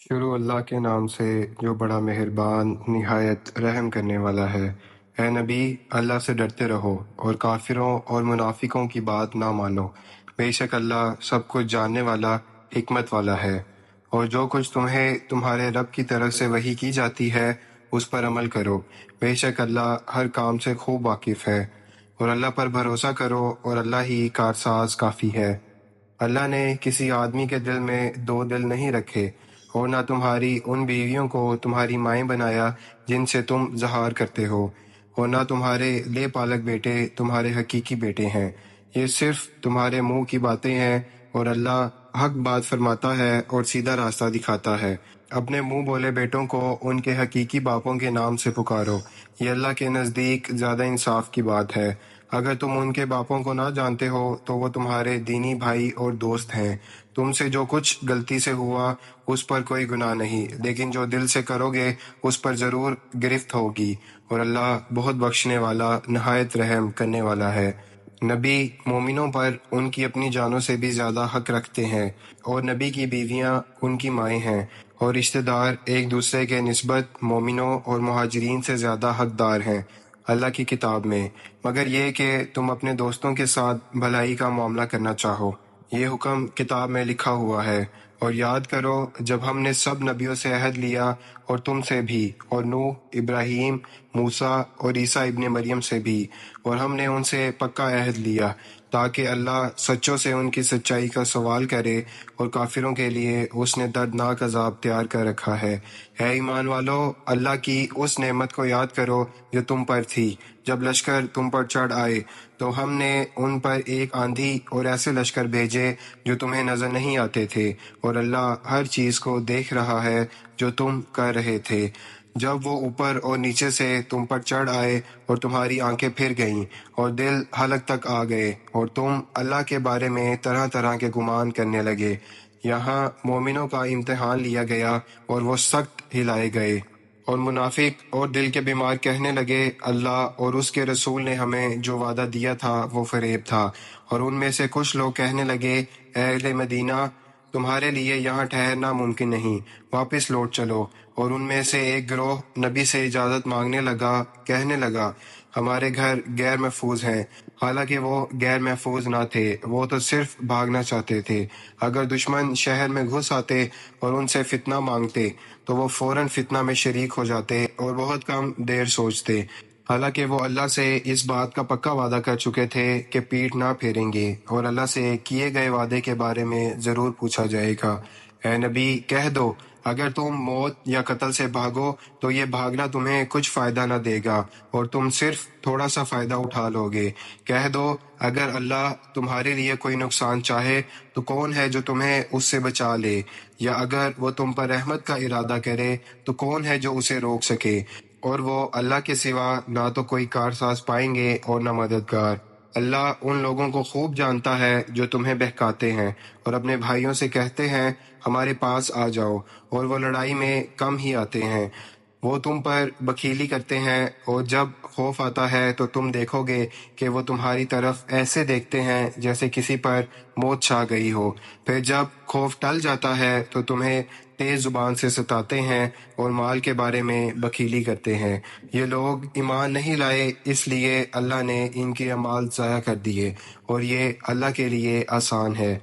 شروع اللہ کے نام سے جو بڑا مہربان نہایت رحم کرنے والا ہے۔ اے نبی، اللہ سے ڈرتے رہو اور کافروں اور منافقوں کی بات نہ مانو۔ بے شک اللہ سب کچھ جاننے والا، حکمت والا ہے۔ اور جو کچھ تمہیں تمہارے رب کی طرف سے وحی کی جاتی ہے اس پر عمل کرو۔ بے شک اللہ ہر کام سے خوب واقف ہے۔ اور اللہ پر بھروسہ کرو اور اللہ ہی کارساز کافی ہے۔ اللہ نے کسی آدمی کے دل میں دو دل نہیں رکھے، اور نہ تمہاری ان بیویوں کو تمہاری مائیں بنایا جن سے تم زہار کرتے ہو، اور نہ تمہارے لے پالک بیٹے تمہارے حقیقی بیٹے ہیں۔ یہ صرف تمہارے منہ کی باتیں ہیں، اور اللہ حق بات فرماتا ہے اور سیدھا راستہ دکھاتا ہے۔ اپنے منہ بولے بیٹوں کو ان کے حقیقی باپوں کے نام سے پکارو، یہ اللہ کے نزدیک زیادہ انصاف کی بات ہے۔ اگر تم ان کے باپوں کو نہ جانتے ہو تو وہ تمہارے دینی بھائی اور دوست ہیں۔ تم سے جو کچھ غلطی سے ہوا اس پر کوئی گناہ نہیں، لیکن جو دل سے کرو گے اس پر ضرور گرفت ہوگی، اور اللہ بہت بخشنے والا نہایت رحم کرنے والا ہے۔ نبی مومنوں پر ان کی اپنی جانوں سے بھی زیادہ حق رکھتے ہیں، اور نبی کی بیویاں ان کی مائیں ہیں، اور رشتہ دار ایک دوسرے کے نسبت مومنوں اور مہاجرین سے زیادہ حقدار ہیں اللہ کی کتاب میں، مگر یہ کہ تم اپنے دوستوں کے ساتھ بھلائی کا معاملہ کرنا چاہو۔ یہ حکم کتاب میں لکھا ہوا ہے۔ اور یاد کرو جب ہم نے سب نبیوں سے عہد لیا، اور تم سے بھی، اور نوح، ابراہیم، موسیٰ اور عیسیٰ ابن مریم سے بھی، اور ہم نے ان سے پکا عہد لیا تاکہ اللہ سچوں سے ان کی سچائی کا سوال کرے، اور کافروں کے لیے اس نے دردناک عذاب تیار کر رکھا ہے۔ اے ایمان والو، اللہ کی اس نعمت کو یاد کرو جو تم پر تھی جب لشکر تم پر چڑھ آئے، تو ہم نے ان پر ایک آندھی اور ایسے لشکر بھیجے جو تمہیں نظر نہیں آتے تھے، اور اللہ ہر چیز کو دیکھ رہا ہے جو تم کر رہے تھے۔ جب وہ اوپر اور نیچے سے تم پر چڑھ آئے اور تمہاری آنکھیں پھر گئیں اور دل حلق تک آ گئے، اور تم اللہ کے بارے میں طرح طرح کے گمان کرنے لگے، یہاں مومنوں کا امتحان لیا گیا اور وہ سخت ہلائے گئے۔ اور منافق اور دل کے بیمار کہنے لگے، اللہ اور اس کے رسول نے ہمیں جو وعدہ دیا تھا وہ فریب تھا۔ اور ان میں سے کچھ لوگ کہنے لگے، اے اہل مدینہ، تمہارے لیے یہاں ٹھہرنا ممکن نہیں، واپس لوٹ چلو۔ اور ان میں سے ایک گروہ نبی سے اجازت مانگنے لگا، کہنے لگا، ہمارے گھر غیر محفوظ ہیں۔ حالانکہ وہ غیر محفوظ نہ تھے، وہ تو صرف بھاگنا چاہتے تھے۔ اگر دشمن شہر میں گھس آتے اور ان سے فتنہ مانگتے تو وہ فوراً فتنہ میں شریک ہو جاتے اور بہت کم دیر سوچتے، حالانکہ وہ اللہ سے اس بات کا پکا وعدہ کر چکے تھے کہ پیٹھ نہ پھیریں گے، اور اللہ سے کیے گئے وعدے کے بارے میں ضرور پوچھا جائے گا۔ اے نبی، کہہ دو، اگر تم موت یا قتل سے بھاگو تو یہ بھاگنا تمہیں کچھ فائدہ نہ دے گا، اور تم صرف تھوڑا سا فائدہ اٹھا لو گے۔ کہہ دو، اگر اللہ تمہارے لیے کوئی نقصان چاہے تو کون ہے جو تمہیں اس سے بچا لے، یا اگر وہ تم پر رحمت کا ارادہ کرے تو کون ہے جو اسے روک سکے۔ اور وہ اللہ کے سوا نہ تو کوئی کارساز پائیں گے اور نہ مددگار۔ اللہ ان لوگوں کو خوب جانتا ہے جو تمہیں بہکاتے ہیں اور اپنے بھائیوں سے کہتے ہیں، ہمارے پاس آ جاؤ، اور وہ لڑائی میں کم ہی آتے ہیں۔ وہ تم پر بخیلی کرتے ہیں، اور جب خوف آتا ہے تو تم دیکھو گے کہ وہ تمہاری طرف ایسے دیکھتے ہیں جیسے کسی پر موت چھا گئی ہو۔ پھر جب خوف ٹل جاتا ہے تو تمہیں تیز زبان سے ستاتے ہیں اور مال کے بارے میں بخیلی کرتے ہیں۔ یہ لوگ ایمان نہیں لائے، اس لیے اللہ نے ان کے اعمال ضائع کر دیے، اور یہ اللہ کے لیے آسان ہے۔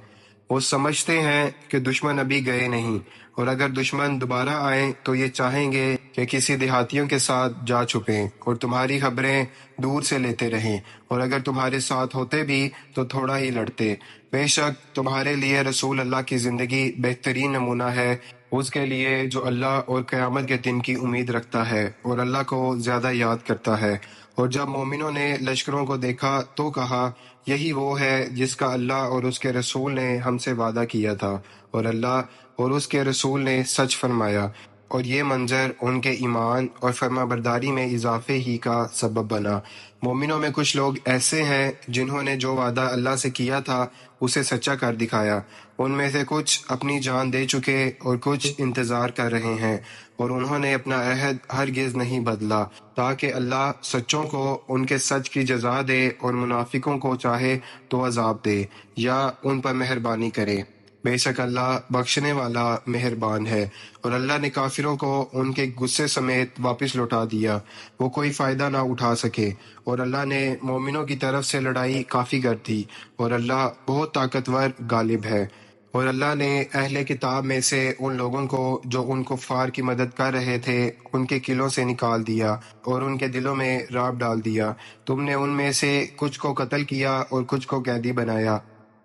وہ سمجھتے ہیں کہ دشمن ابھی گئے نہیں، اور اگر دشمن دوبارہ آئیں تو یہ چاہیں گے کہ کسی دیہاتیوں کے ساتھ جا چھپیں اور تمہاری خبریں دور سے لیتے رہیں، اور اگر تمہارے ساتھ ہوتے بھی تو تھوڑا ہی لڑتے۔ بے شک تمہارے لیے رسول اللہ کی زندگی بہترین نمونہ ہے اس کے لیے جو اللہ اور قیامت کے دن کی امید رکھتا ہے اور اللہ کو زیادہ یاد کرتا ہے۔ اور جب مومنوں نے لشکروں کو دیکھا تو کہا، یہی وہ ہے جس کا اللہ اور اس کے رسول نے ہم سے وعدہ کیا تھا، اور اللہ اور اس کے رسول نے سچ فرمایا، اور یہ منظر ان کے ایمان اور فرما برداری میں اضافے ہی کا سبب بنا۔ مومنوں میں کچھ لوگ ایسے ہیں جنہوں نے جو وعدہ اللہ سے کیا تھا اسے سچا کر دکھایا۔ ان میں سے کچھ اپنی جان دے چکے اور کچھ انتظار کر رہے ہیں، اور انہوں نے اپنا عہد ہرگز نہیں بدلا، تاکہ اللہ سچوں کو ان کے سچ کی جزا دے اور منافقوں کو چاہے تو عذاب دے یا ان پر مہربانی کرے۔ بے شک اللہ بخشنے والا مہربان ہے۔ اور اللہ نے کافروں کو ان کے غصے سمیت واپس لوٹا دیا، وہ کوئی فائدہ نہ اٹھا سکے۔ اور اللہ نے مومنوں کی طرف سے لڑائی کافی کر دی، اور اللہ بہت طاقتور غالب ہے۔ اور اللہ نے اہل کتاب میں سے ان لوگوں کو جو ان کفار کی مدد کر رہے تھے ان کے قلعوں سے نکال دیا اور ان کے دلوں میں رعب ڈال دیا۔ تم نے ان میں سے کچھ کو قتل کیا اور کچھ کو قیدی بنایا،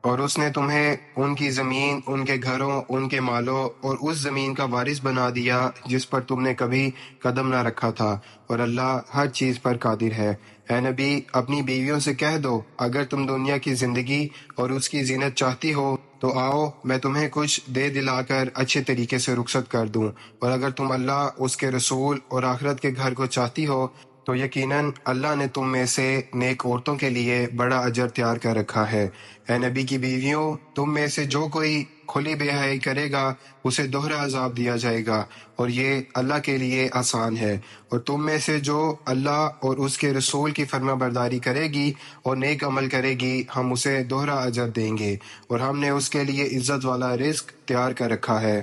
اور اس نے تمہیں ان کی زمین، ان کے گھروں، ان کے مالوں اور اس زمین کا وارث بنا دیا جس پر تم نے کبھی قدم نہ رکھا تھا، اور اللہ ہر چیز پر قادر ہے۔ اے نبی، اپنی بیویوں سے کہہ دو اگر تم دنیا کی زندگی اور اس کی زینت چاہتی ہو تو آؤ میں تمہیں کچھ دے دلا کر اچھے طریقے سے رخصت کر دوں، اور اگر تم اللہ، اس کے رسول اور آخرت کے گھر کو چاہتی ہو تو یقیناً اللہ نے تم میں سے نیک عورتوں کے لیے بڑا اجر تیار کر رکھا ہے۔ اے نبی کی بیویوں، تم میں سے جو کوئی کھلی بے حیائی کرے گا اسے دوہرا عذاب دیا جائے گا، اور یہ اللہ کے لیے آسان ہے۔ اور تم میں سے جو اللہ اور اس کے رسول کی فرما برداری کرے گی اور نیک عمل کرے گی ہم اسے دوہرا اجر دیں گے، اور ہم نے اس کے لیے عزت والا رزق تیار کر رکھا ہے۔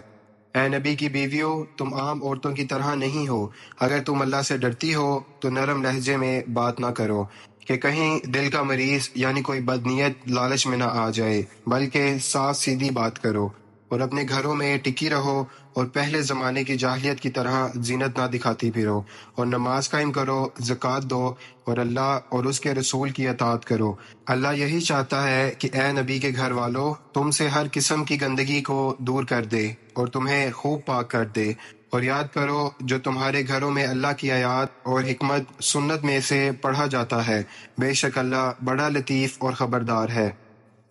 اے نبی کی بیویوں، تم عام عورتوں کی طرح نہیں ہو۔ اگر تم اللہ سے ڈرتی ہو تو نرم لہجے میں بات نہ کرو کہ کہیں دل کا مریض یعنی کوئی بدنیت لالچ میں نہ آ جائے، بلکہ صاف سیدھی بات کرو، اور اپنے گھروں میں ٹکی رہو اور پہلے زمانے کی جاہلیت کی طرح زینت نہ دکھاتی پھرو، اور نماز قائم کرو، زکوٰۃ دو، اور اللہ اور اس کے رسول کی اطاعت کرو۔ اللہ یہی چاہتا ہے کہ اے نبی کے گھر والو، تم سے ہر قسم کی گندگی کو دور کر دے اور تمہیں خوب پاک کر دے، اور یاد کرو جو تمہارے گھروں میں اللہ کی آیات اور حکمت سنت میں سے پڑھا جاتا ہے، بے شک اللہ بڑا لطیف اور خبردار ہے۔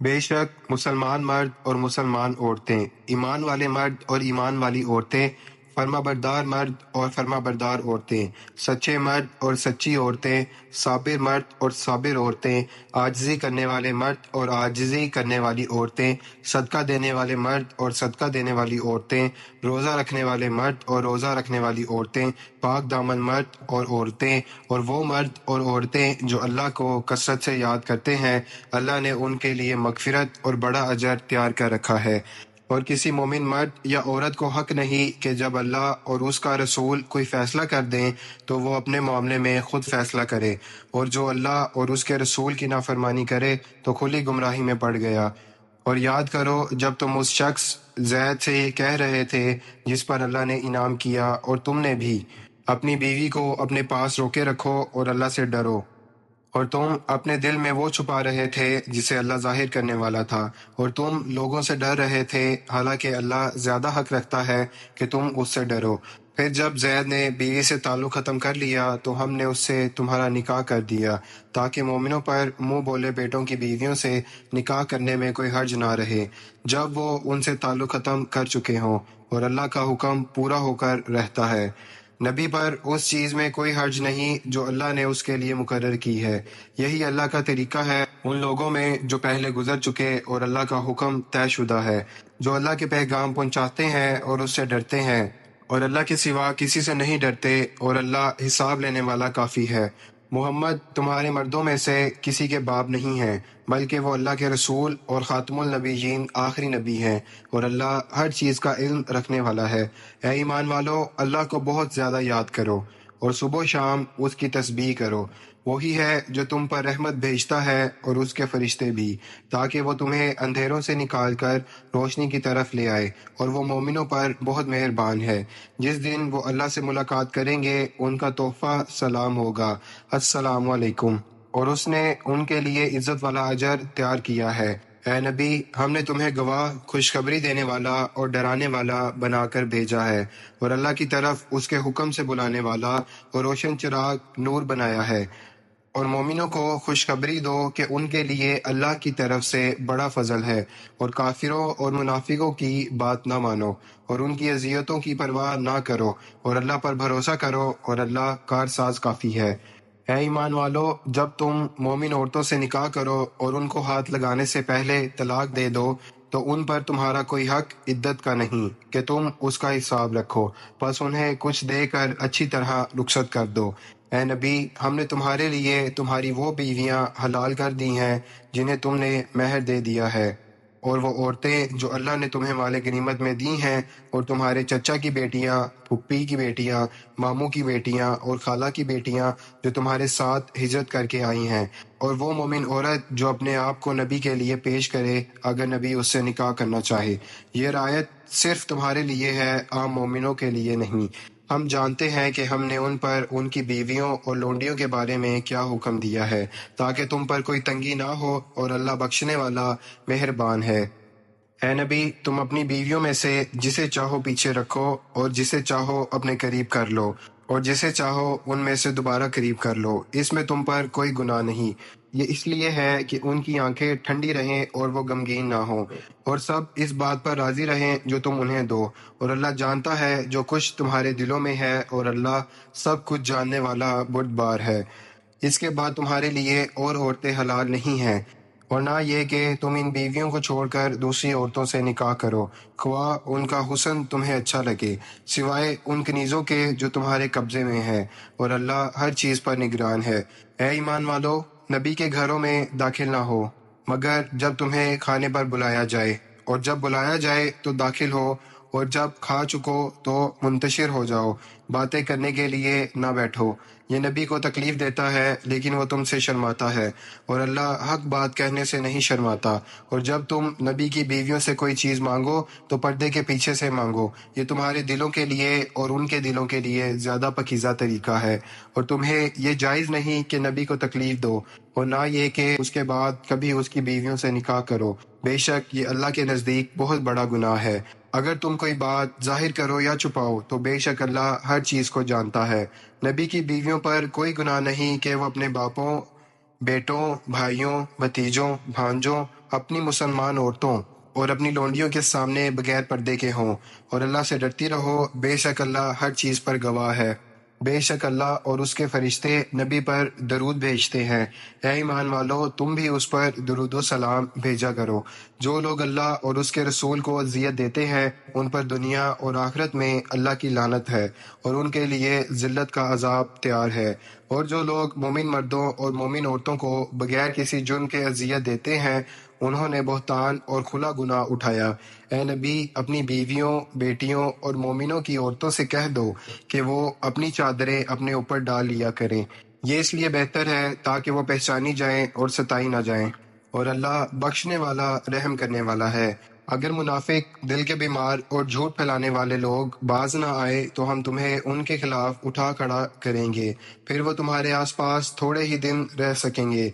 بے شک مسلمان مرد اور مسلمان عورتیں، ایمان والے مرد اور ایمان والی عورتیں، فرما بردار مرد اور فرما بردار عورتیں، سچے مرد اور سچی عورتیں، صابر مرد اور صابر عورتیں، عاجزی کرنے والے مرد اور عاجزی کرنے والی عورتیں، صدقہ دینے والے مرد اور صدقہ دینے والی عورتیں، روزہ رکھنے والے مرد اور روزہ رکھنے والی عورتیں، پاک دامن مرد اور عورتیں، اور وہ مرد اور عورتیں جو اللہ کو کثرت سے یاد کرتے ہیں، اللہ نے ان کے لیے مغفرت اور بڑا اجر تیار کر رکھا ہے۔ اور کسی مومن مرد یا عورت کو حق نہیں کہ جب اللہ اور اس کا رسول کوئی فیصلہ کر دیں تو وہ اپنے معاملے میں خود فیصلہ کرے، اور جو اللہ اور اس کے رسول کی نافرمانی کرے تو کھلی گمراہی میں پڑ گیا۔ اور یاد کرو جب تم اس شخص زید سے یہ کہہ رہے تھے جس پر اللہ نے انعام کیا، اور تم نے بھی اپنی بیوی کو اپنے پاس روکے رکھو اور اللہ سے ڈرو، اور تم اپنے دل میں وہ چھپا رہے تھے جسے اللہ ظاہر کرنے والا تھا، اور تم لوگوں سے ڈر رہے تھے، حالانکہ اللہ زیادہ حق رکھتا ہے کہ تم اس سے ڈرو۔ پھر جب زید نے بیوی سے تعلق ختم کر لیا تو ہم نے اس سے تمہارا نکاح کر دیا تاکہ مومنوں پر منہ بولے بیٹوں کی بیویوں سے نکاح کرنے میں کوئی حرج نہ رہے جب وہ ان سے تعلق ختم کر چکے ہوں، اور اللہ کا حکم پورا ہو کر رہتا ہے۔ نبی پر اس چیز میں کوئی حرج نہیں جو اللہ نے اس کے لیے مقرر کی ہے، یہی اللہ کا طریقہ ہے ان لوگوں میں جو پہلے گزر چکے، اور اللہ کا حکم طے شدہ ہے۔ جو اللہ کے پیغام پہنچاتے ہیں اور اس سے ڈرتے ہیں اور اللہ کے سوا کسی سے نہیں ڈرتے، اور اللہ حساب لینے والا کافی ہے۔ محمد تمہارے مردوں میں سے کسی کے باپ نہیں ہیں، بلکہ وہ اللہ کے رسول اور خاتم النبیین آخری نبی ہیں، اور اللہ ہر چیز کا علم رکھنے والا ہے۔ اے ایمان والو، اللہ کو بہت زیادہ یاد کرو اور صبح و شام اس کی تسبیح کرو۔ وہی ہے جو تم پر رحمت بھیجتا ہے اور اس کے فرشتے بھی، تاکہ وہ تمہیں اندھیروں سے نکال کر روشنی کی طرف لے آئے، اور وہ مومنوں پر بہت مہربان ہے۔ جس دن وہ اللہ سے ملاقات کریں گے ان کا تحفہ سلام ہوگا، السلام علیکم، اور اس نے ان کے لیے عزت والا اجر تیار کیا ہے۔ اے نبی، ہم نے تمہیں گواہ، خوشخبری دینے والا اور ڈرانے والا بنا کر بھیجا ہے، اور اللہ کی طرف اس کے حکم سے بلانے والا اور روشن چراغ نور بنایا ہے۔ اور مومنوں کو خوشخبری دو کہ ان کے لیے اللہ کی طرف سے بڑا فضل ہے، اور کافروں اور منافقوں کی بات نہ مانو اور ان کی اذیتوں کی پرواہ نہ کرو، اور اللہ پر بھروسہ کرو، اور اللہ کارساز کافی ہے۔ اے ایمان والو، جب تم مومن عورتوں سے نکاح کرو اور ان کو ہاتھ لگانے سے پہلے طلاق دے دو تو ان پر تمہارا کوئی حق عدت کا نہیں کہ تم اس کا حساب رکھو، بس انہیں کچھ دے کر اچھی طرح رخصت کر دو۔ اے نبی، ہم نے تمہارے لیے تمہاری وہ بیویاں حلال کر دی ہیں جنہیں تم نے مہر دے دیا ہے، اور وہ عورتیں جو اللہ نے تمہیں مال غنیمت میں دی ہیں، اور تمہارے چچا کی بیٹیاں، پھپھی کی بیٹیاں، ماموں کی بیٹیاں اور خالہ کی بیٹیاں جو تمہارے ساتھ ہجرت کر کے آئی ہیں، اور وہ مومن عورت جو اپنے آپ کو نبی کے لیے پیش کرے اگر نبی اس سے نکاح کرنا چاہے۔ یہ رعایت صرف تمہارے لیے ہے، عام مومنوں کے لیے نہیں۔ ہم جانتے ہیں کہ ہم نے ان پر ان کی بیویوں اور لونڈیوں کے بارے میں کیا حکم دیا ہے، تاکہ تم پر کوئی تنگی نہ ہو، اور اللہ بخشنے والا مہربان ہے۔ اے نبی، تم اپنی بیویوں میں سے جسے چاہو پیچھے رکھو، اور جسے چاہو اپنے قریب کر لو، اور جسے چاہو ان میں سے دوبارہ قریب کر لو، اس میں تم پر کوئی گناہ نہیں۔ یہ اس لیے ہے کہ ان کی آنکھیں ٹھنڈی رہیں اور وہ غمگین نہ ہوں، اور سب اس بات پر راضی رہیں جو تم انہیں دو، اور اللہ جانتا ہے جو کچھ تمہارے دلوں میں ہے، اور اللہ سب کچھ جاننے والا بردبار ہے۔ اس کے بعد تمہارے لیے اور عورتیں حلال نہیں ہیں، اور نہ یہ کہ تم ان بیویوں کو چھوڑ کر دوسری عورتوں سے نکاح کرو، خواہ ان کا حسن تمہیں اچھا لگے، سوائے ان کنیزوں کے جو تمہارے قبضے میں ہے، اور اللہ ہر چیز پر نگران ہے۔ اے ایمان والو، نبی کے گھروں میں داخل نہ ہو مگر جب تمہیں کھانے پر بلایا جائے، اور جب بلایا جائے تو داخل ہو، اور جب کھا چکو تو منتشر ہو جاؤ، باتیں کرنے کے لیے نہ بیٹھو۔ یہ نبی کو تکلیف دیتا ہے لیکن وہ تم سے شرماتا ہے، اور اللہ حق بات کہنے سے نہیں شرماتا۔ اور جب تم نبی کی بیویوں سے کوئی چیز مانگو تو پردے کے پیچھے سے مانگو، یہ تمہارے دلوں کے لیے اور ان کے دلوں کے لیے زیادہ پاکیزہ طریقہ ہے، اور تمہیں یہ جائز نہیں کہ نبی کو تکلیف دو، اور نہ یہ کہ اس کے بعد کبھی اس کی بیویوں سے نکاح کرو، بے شک یہ اللہ کے نزدیک بہت بڑا گناہ ہے۔ اگر تم کوئی بات ظاہر کرو یا چھپاؤ تو بے شک اللہ ہر چیز کو جانتا ہے۔ نبی کی بیویوں پر کوئی گناہ نہیں کہ وہ اپنے باپوں، بیٹوں، بھائیوں، بھتیجوں، بھانجوں، اپنی مسلمان عورتوں اور اپنی لونڈیوں کے سامنے بغیر پردے کے ہوں، اور اللہ سے ڈرتی رہو، بے شک اللہ ہر چیز پر گواہ ہے۔ بے شک اللہ اور اس کے فرشتے نبی پر درود بھیجتے ہیں۔ اے ایمان والو، تم بھی اس پر درود و سلام بھیجا کرو۔ جو لوگ اللہ اور اس کے رسول کو اذیت دیتے ہیں ان پر دنیا اور آخرت میں اللہ کی لعنت ہے، اور ان کے لیے ذلت کا عذاب تیار ہے۔ اور جو لوگ مومن مردوں اور مومن عورتوں کو بغیر کسی جرم کے اذیت دیتے ہیں انہوں نے بہتان اور کھلا گناہ اٹھایا۔ اے نبی، اپنی بیویوں، بیٹیوں اور مومنوں کی عورتوں سے کہہ دو کہ وہ اپنی چادریں اپنے اوپر ڈال لیا کریں، یہ اس لیے بہتر ہے تاکہ وہ پہچانی جائیں اور ستائی نہ جائیں، اور اللہ بخشنے والا رحم کرنے والا ہے۔ اگر منافق، دل کے بیمار اور جھوٹ پھیلانے والے لوگ باز نہ آئے تو ہم تمہیں ان کے خلاف اٹھا کھڑا کریں گے، پھر وہ تمہارے آس پاس تھوڑے ہی دن رہ سکیں گے۔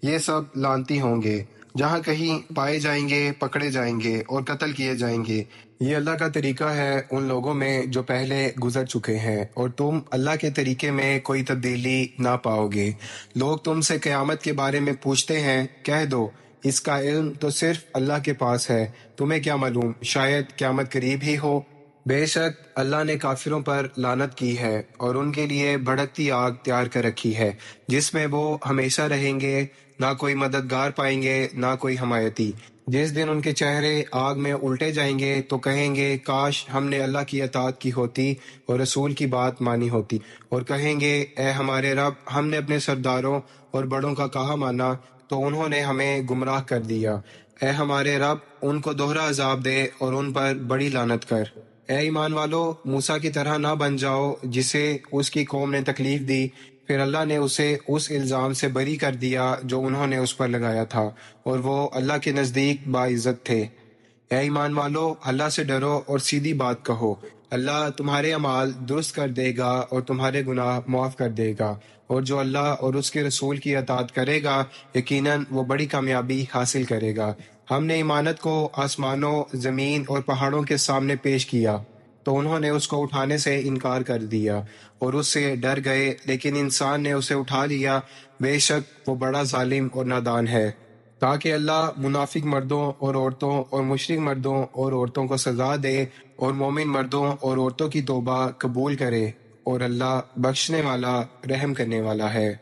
یہ سب لعنتی ہوں گے، جہاں کہیں پائے جائیں گے پکڑے جائیں گے اور قتل کیے جائیں گے۔ یہ اللہ کا طریقہ ہے ان لوگوں میں جو پہلے گزر چکے ہیں، اور تم اللہ کے طریقے میں کوئی تبدیلی نہ پاؤ گے۔ لوگ تم سے قیامت کے بارے میں پوچھتے ہیں، کہہ دو اس کا علم تو صرف اللہ کے پاس ہے، تمہیں کیا معلوم شاید قیامت قریب ہی ہو۔ بے شک اللہ نے کافروں پر لعنت کی ہے اور ان کے لیے بھڑکتی آگ تیار کر رکھی ہے جس میں وہ ہمیشہ رہیں گے، نہ کوئی مددگار پائیں گے نہ کوئی حمایتی۔ جس دن ان کے چہرے آگ میں الٹے جائیں گے تو کہیں گے کاش ہم نے اللہ کی اطاعت کی ہوتی اور رسول کی بات مانی ہوتی، اور کہیں گے اے ہمارے رب، ہم نے اپنے سرداروں اور بڑوں کا کہا مانا تو انہوں نے ہمیں گمراہ کر دیا۔ اے ہمارے رب، ان کو دوہرا عذاب دے اور ان پر بڑی لعنت کر۔ اے ایمان والو، موسیٰ کی طرح نہ بن جاؤ جسے اس کی قوم نے تکلیف دی، پھر اللہ نے اسے اس الزام سے بری کر دیا جو انہوں نے اس پر لگایا تھا، اور وہ اللہ کے نزدیک باعزت تھے۔ اے ایمان والو، اللہ سے ڈرو اور سیدھی بات کہو، اللہ تمہارے اعمال درست کر دے گا اور تمہارے گناہ معاف کر دے گا، اور جو اللہ اور اس کے رسول کی اطاعت کرے گا یقیناً وہ بڑی کامیابی حاصل کرے گا۔ ہم نے امانت کو آسمانوں، زمین اور پہاڑوں کے سامنے پیش کیا تو انہوں نے اس کو اٹھانے سے انکار کر دیا اور اس سے ڈر گئے، لیکن انسان نے اسے اٹھا لیا، بے شک وہ بڑا ظالم اور نادان ہے۔ تاکہ اللہ منافق مردوں اور عورتوں اور مشرک مردوں اور عورتوں کو سزا دے اور مومن مردوں اور عورتوں کی توبہ قبول کرے، اور اللہ بخشنے والا رحم کرنے والا ہے۔